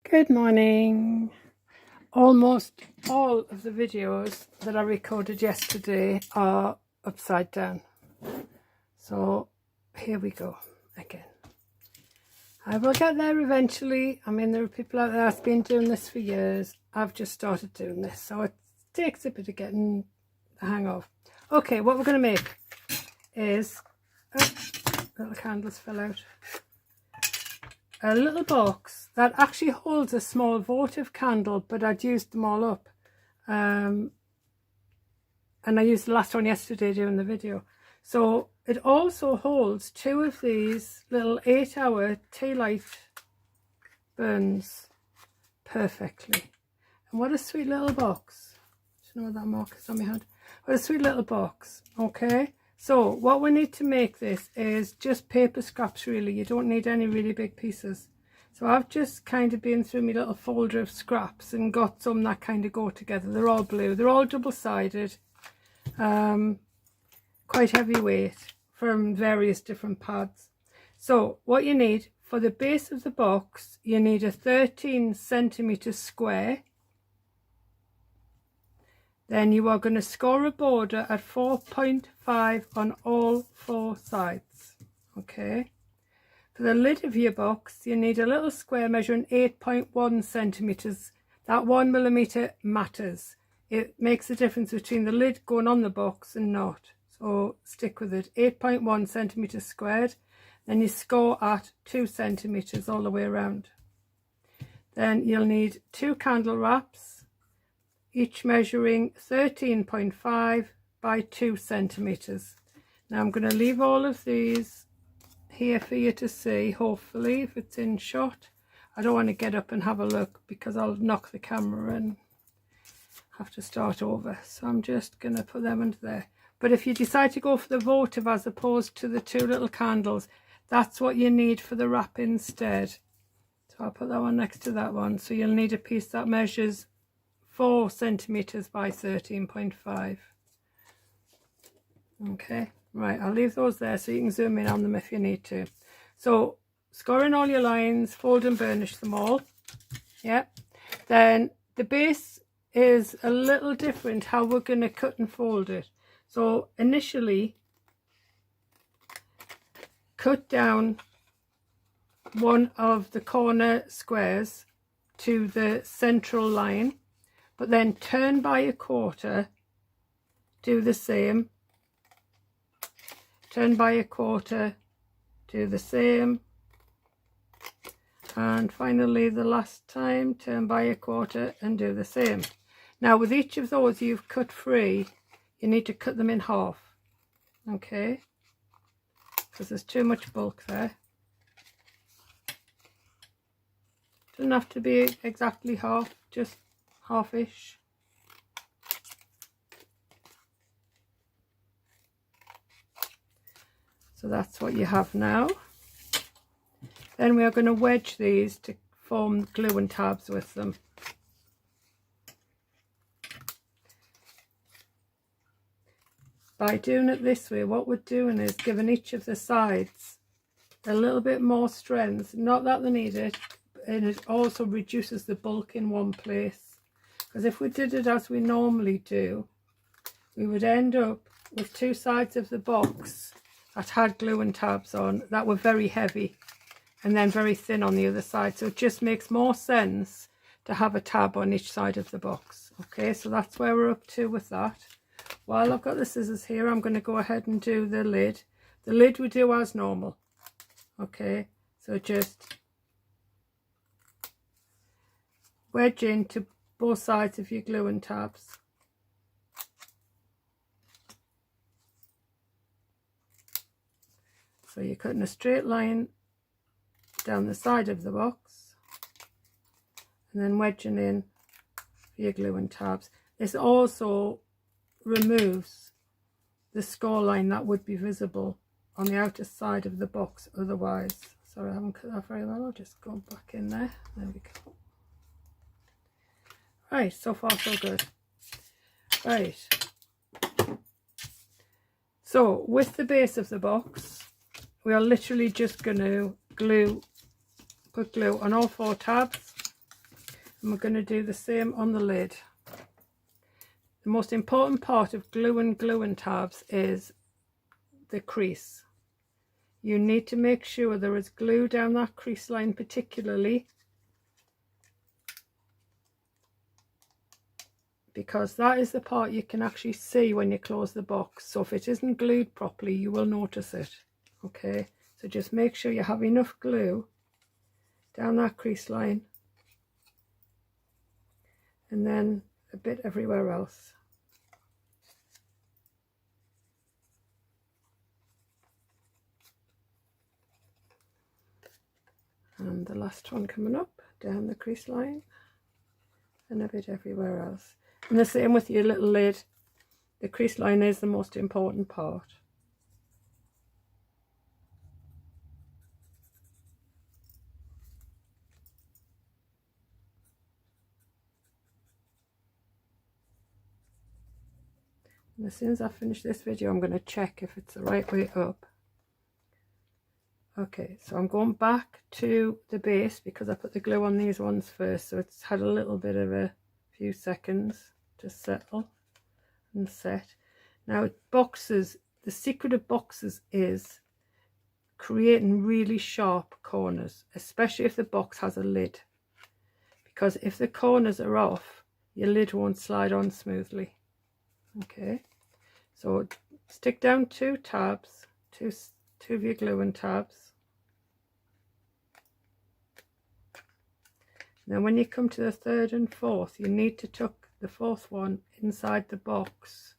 Good morning. Almost all of the videos that I recorded yesterday are upside down. So here we go again. I will get there eventually. I mean, there are people out there that's been doing this for years. I've just started doing this, so it takes a bit of getting the hang of. Okay, what we're going to make is, little candles fell out. A little box that actually holds a small votive candle, but I'd used them all up, and I used the last one yesterday doing the video. So it also holds two of these little 8-hour tealight burns perfectly. And what a sweet little box. Do you know what that mark is on my hand? What a sweet little box. Okay, so what we need to make this is just paper scraps really. You don't need any really big pieces. So I've just kind of been through my little folder of scraps and got some that kind of go together. They're all blue. They're all double-sided. Quite heavyweight from various different pads. So what you need for the base of the box, you need a 13cm square. Then you are going to score a border at 4.5 on all 4 sides. Okay. For the lid of your box, you need a little square measuring 8.1 centimeters. That 1mm matters. It makes a difference between the lid going on the box and not. So stick with it. 8.1 centimeters squared. Then you score at 2 centimeters all the way around. Then you'll need 2 candle wraps, each measuring 13.5 by 2 centimeters. Now I'm going to leave all of these here for you to see, hopefully, if it's in shot. I don't want to get up and have a look because I'll knock the camera and have to start over. So I'm just going to put them under there. But if you decide to go for the votive as opposed to the 2 little candles, that's what you need for the wrap instead. So I'll put that one next to that one. So you'll need a piece that measures 4 centimeters by 13.5. Okay, right, I'll leave those there so you can zoom in on them if you need to. So score in all your lines, fold and burnish them all. Yeah, then the base is a little different how we're going to cut and fold it. So initially cut down one of the corner squares to the central line, but then turn by a quarter, do the same, turn by a quarter, do the same, and finally the last time turn by a quarter and do the same. Now with each of those you've cut free, you need to cut them in half, okay, because there's too much bulk there. Doesn't have to be exactly half, just half-ish. So that's what you have now. Then we are going to wedge these to form glue and tabs with them. By doing it this way, what we're doing is giving each of the sides a little bit more strength. Not that they need it, and it also reduces the bulk in one place. Because if we did it as we normally do, we would end up with 2 sides of the box that had glue and tabs on that were very heavy and then very thin on the other side. So it just makes more sense to have a tab on each side of the box. Okay, so that's where we're up to with that. While I've got the scissors here, I'm going to go ahead and do the lid. The lid we do as normal. Okay, so just wedge into both sides of your glue and tabs. So you're cutting a straight line down the side of the box and then wedging in for your glue and tabs. This also removes the score line that would be visible on the outer side of the box otherwise. Sorry, I haven't cut that very well. I'll just go back in there. There we go. Right, so far so good. Right, so with the base of the box, we are literally just going to put glue on all 4 tabs And we're going to do the same on the lid. The most important part of gluing tabs is the crease. You need to make sure there is glue down that crease line particularly, because that is the part you can actually see when you close the box. So if it isn't glued properly, you will notice it. Okay, so just make sure you have enough glue down that crease line, and then a bit everywhere else. And the last one coming up down the crease line, and a bit everywhere else. And the same with your little lid. The crease line is the most important part. And as soon as I finish this video, I'm going to check if it's the right way up. Okay, so I'm going back to the base because I put the glue on these ones first, so it's had a little bit of a few seconds to settle and set. Now boxes, the secret of boxes is creating really sharp corners, especially if the box has a lid, because if the corners are off, your lid won't slide on smoothly. Okay, so stick down two tabs, two of your gluing tabs. Now when you come to the third and fourth, you need to tuck the fourth one inside the box.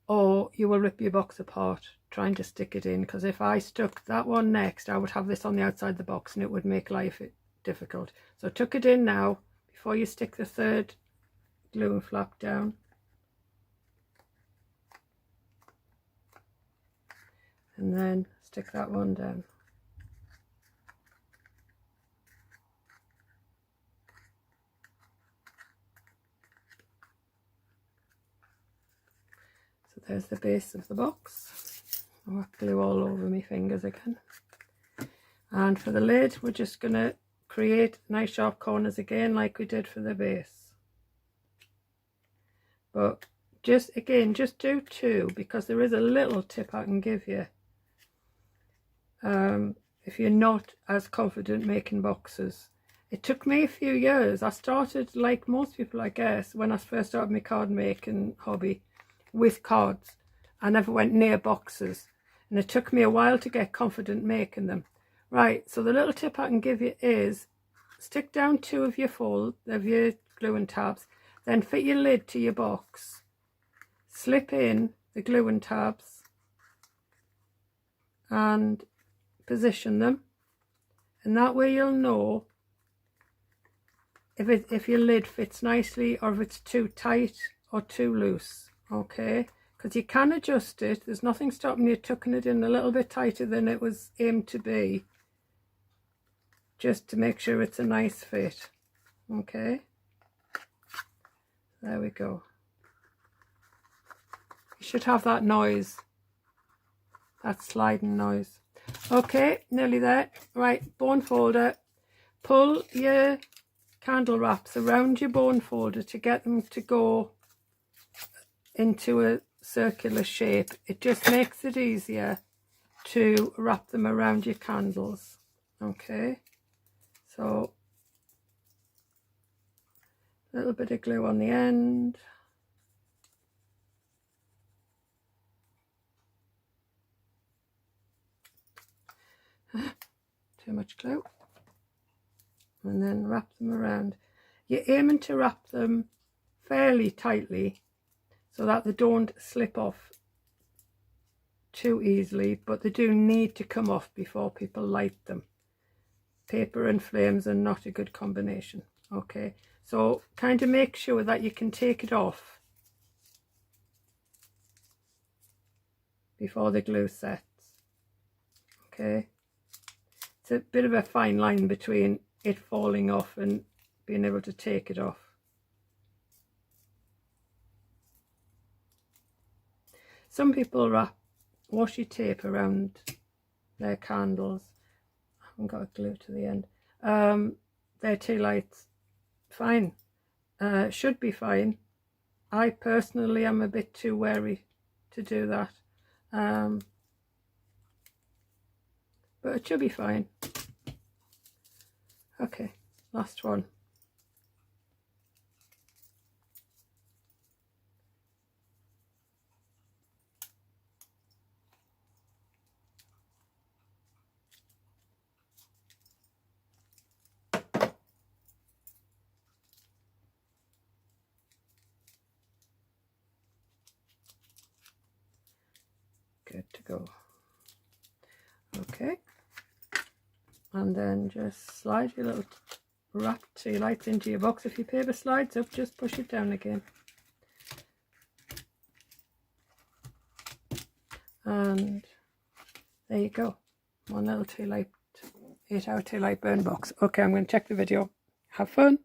Or you will rip your box apart trying to stick it in, because if I stuck that one next, I would have this on the outside the box and it would make life difficult. So tuck it in now before you stick the third gluing flap down. And then stick that one down. So there's the base of the box. I've got glue all over my fingers again. And for the lid, we're just going to create nice sharp corners again like we did for the base. But just do two, because there is a little tip I can give you. If you're not as confident making boxes. It took me a few years. I started, like most people I guess, when I first started my card making hobby, with cards. I never went near boxes, and it took me a while to get confident making them. Right, so the little tip I can give you is stick down two of your gluing tabs, then fit your lid to your box, slip in the gluing tabs and position them, and that way you'll know if your lid fits nicely or if it's too tight or too loose. Okay, because you can adjust it. There's nothing stopping you tucking it in a little bit tighter than it was aimed to be, just to make sure it's a nice fit. Okay, there we go. You should have that noise, that sliding noise. Okay, nearly there. Right, bone folder. Pull your candle wraps around your bone folder to get them to go into a circular shape. It just makes it easier to wrap them around your candles. Okay, so a little bit of glue on the end. Too much glue. And then wrap them around. You're aiming to wrap them fairly tightly so that they don't slip off too easily, but they do need to come off before people light them. Paper and flames are not a good combination. Okay, so kind of make sure that you can take it off before the glue sets. Okay, it's a bit of a fine line between it falling off and being able to take it off. Some people wrap washi tape around They're candles. I haven't got a glue to the end. They're tea lights. Fine. Should be fine. I personally am a bit too wary to do that. But it should be fine. Okay, last one. Good to go. Okay, and then just slide your little wrapped tea lights into your box. If your paper slides up, just push it down again. And there you go, one little tea light, 8-hour tea light burn box. Okay, I'm going to check the video. Have fun.